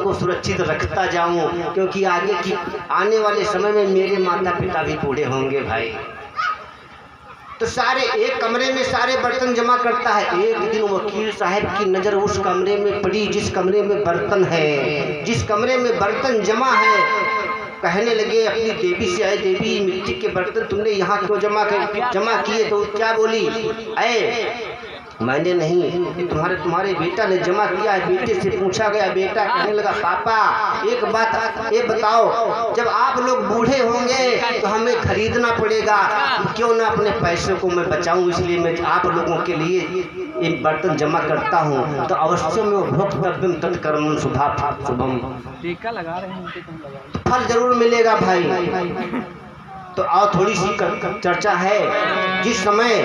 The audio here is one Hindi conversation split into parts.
को सुरक्षित रखता जाऊं, क्योंकि आगे की आने वाले समय में मेरे माता पिता भी बूढ़े होंगे भाई। तो सारे एक कमरे में सारे बर्तन जमा करता है। एक दिन वकील साहब की नज़र उस कमरे में पड़ी जिस कमरे में बर्तन है, जिस कमरे में बर्तन जमा है। कहने लगे अपनी देवी से, आए देवी मिट्टी के बर्तन तुमने यहाँ क्यों जमा किए? तो क्या बोली, अरे मैंने नहीं, तुम्हारे बेटा ने जमा किया है। बेटे से पूछा गया, बेटा कहने लगा पापा एक बात ये बताओ, जब आप लोग बूढ़े होंगे तो हमें खरीदना पड़ेगा, क्यों ना अपने पैसे को मैं बचाऊं, इसलिए मैं आप लोगों के लिए ये बर्तन जमा करता हूँ। तो अवश्य में भोक्तव्यम तत्कर्मं शुभम, टीका लगा रहे हैं, फल जरूर मिलेगा भाई। तो आओ थोड़ी सी चर्चा है। जिस समय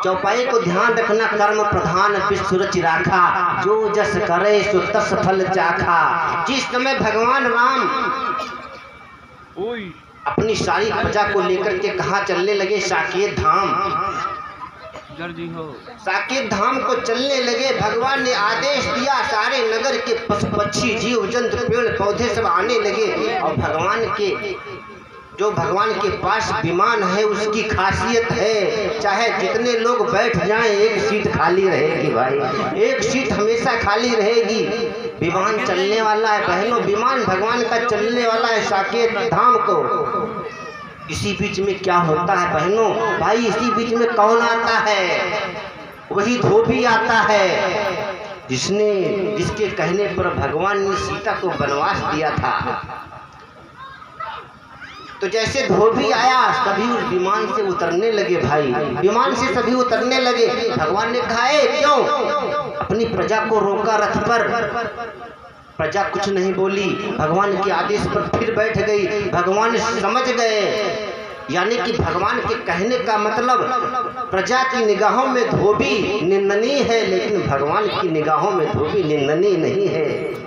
चौपाई को ध्यान रखना, कर्म प्रधान विश्व रचि राखा, जो जस करे सो तस फल चाखा। जिस समय भगवान राम अपनी सारी प्रजा को लेकर के कहाँ चलने लगे, साकेत धाम। साकेत धाम को चलने लगे, भगवान ने आदेश दिया, सारे नगर के पशु पक्षी जीव जंतु पेड़ पौधे सब आने लगे। और भगवान के पास विमान है, उसकी खासियत है चाहे जितने लोग बैठ जाएं एक सीट खाली रहेगी भाई, एक सीट हमेशा खाली रहेगी। विमान चलने वाला है बहनों, विमान भगवान का चलने वाला है साकेत धाम को। इसी बीच में क्या होता है बहनों भाई, इसी बीच में कौन आता है? वही धोबी आता है जिसके कहने पर भगवान ने सीता को वनवास दिया था। तो जैसे धोबी आया सभी उस विमान से उतरने लगे भाई, विमान से सभी उतरने लगे। भगवान ने कहा क्यों? अपनी प्रजा को रोका रथ पर, प्रजा कुछ नहीं बोली, भगवान के आदेश पर फिर बैठ गई। भगवान समझ गए, यानी कि भगवान के कहने का मतलब प्रजा की निगाहों में धोबी निंदनीय है, लेकिन भगवान की निगाहों में धोबी निंदनीय नहीं है।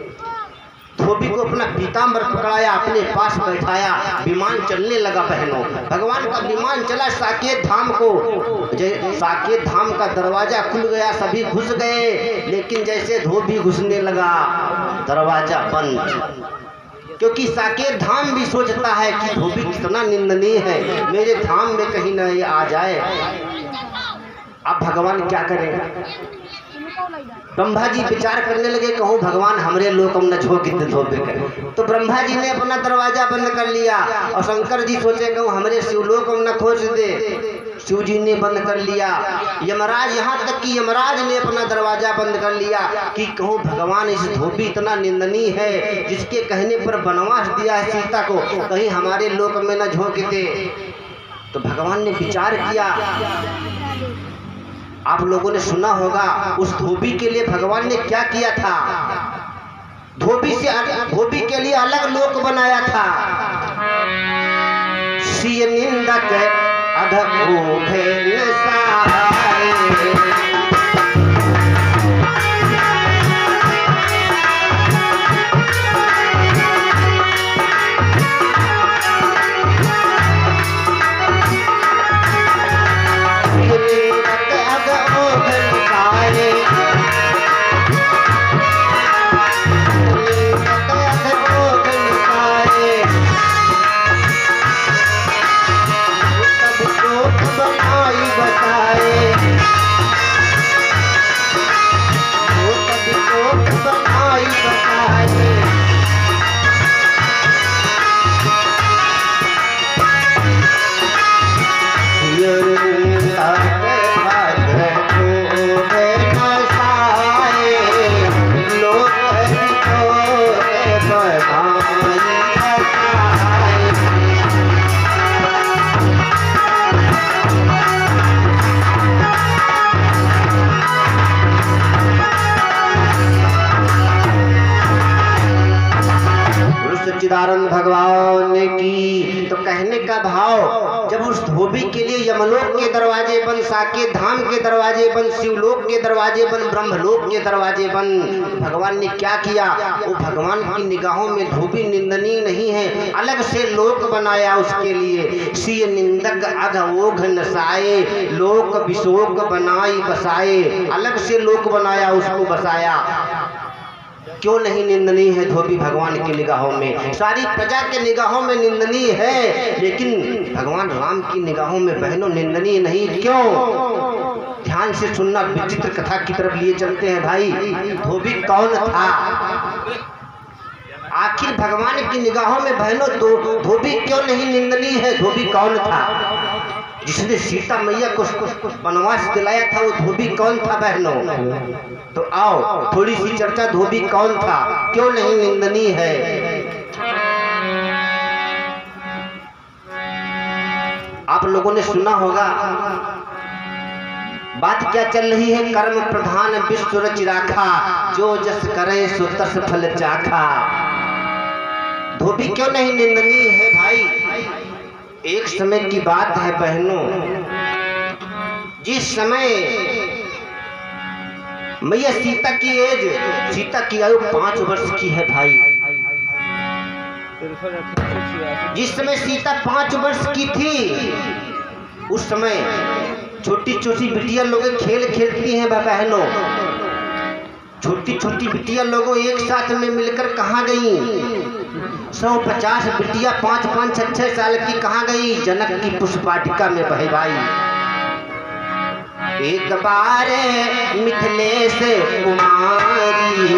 धोबी को अपना पीताम्बर पकड़ाया, अपने पास बैठाया, विमान चलने लगा बहनों। भगवान का विमान चला साकेत धाम को, साकेत धाम का दरवाजा खुल गया, सभी घुस गए। लेकिन जैसे धोबी घुसने लगा दरवाजा बंद, क्योंकि साकेत धाम भी सोचता है कि धोबी कितना निंदनीय है, मेरे धाम में कहीं न ये आ जाए। अब भगवान क्या करेगा? ब्रह्मा जी विचार करने लगे, कहूँ भगवान हमरे लोक हम न झोंक धोबे करे। तो ब्रह्मा जी ने अपना दरवाजा बंद कर लिया, और शंकर जी सोचे कहूँ हमरे शिवलोक हम न खोज दे। शिव जी ने बंद कर लिया। यमराज, यहाँ तक कि यमराज ने अपना दरवाजा बंद कर लिया कि कहूँ भगवान इस धोबी इतना निंदनीय है, जिसके कहने पर वनवास दिया है सीता को, कहीं हमारे लोक में न झोंक दे। तो भगवान ने विचार किया। आप लोगों ने सुना होगा उस धोबी के लिए भगवान ने क्या किया था। धोबी के लिए अलग लोक बनाया था। सिय निंदक अधोभे सारे, सच्चिदानंद भगवान की। तो कहने का भाव, जब उस धोबी के लिए यमलोक के दरवाजे बंद, साकेत धाम के दरवाजे बंद, शिवलोक के दरवाजे बंद, ब्रह्मलोक के दरवाजे बंद, भगवान ने क्या किया? वो भगवान की निगाहों में धोबी निंदनीय नहीं है, अलग से लोक बनाया उसके लिए। सिय निंदक अघ नसाए, लोक विशोक बनाई बसाए, अलग से लोक बनाया, उसको बसाया। क्यों नहीं निंदनीय है धोबी भगवान की निगाहों में? सारी प्रजा के निगाहों में निंदनीय है, लेकिन भगवान राम की निगाहों में बहनों निंदनीय नहीं। क्यों? ध्यान से सुनना, विचित्र कथा की तरफ लिए चलते हैं भाई। धोबी कौन था? आखिर भगवान की निगाहों में बहनों धोबी क्यों नहीं निंदनीय है? धोबी कौन था? जिसने सीता मैया को वनवास दिलाया था, वो धोबी कौन था बहनों? तो आओ थोड़ी सी चर्चा, धोबी कौन था, क्यों नहीं निंदनीय है? आप लोगों ने सुना होगा, बात क्या चल रही है? कर्म प्रधान विश्व रच राखा, जो जस करे सो तस फल चाखा। धोबी क्यों नहीं निंदनीय है भाई? एक समय की बात है बहनों, जिस समय मैया सीता की आयु 5 वर्ष की है भाई। जिस समय सीता 5 वर्ष की थी, उस समय छोटी छोटी बिटिया लोग खेल खेलती हैं बहनों। छोटी छोटी बिटिया लोगों एक साथ में मिलकर कहाँ गई? 150 बिटिया 5-5, 6-6 साल की कहाँ गई? जनक की पुष्पाटिका में बहे भाई। एक बार मिथिलेश कुमारी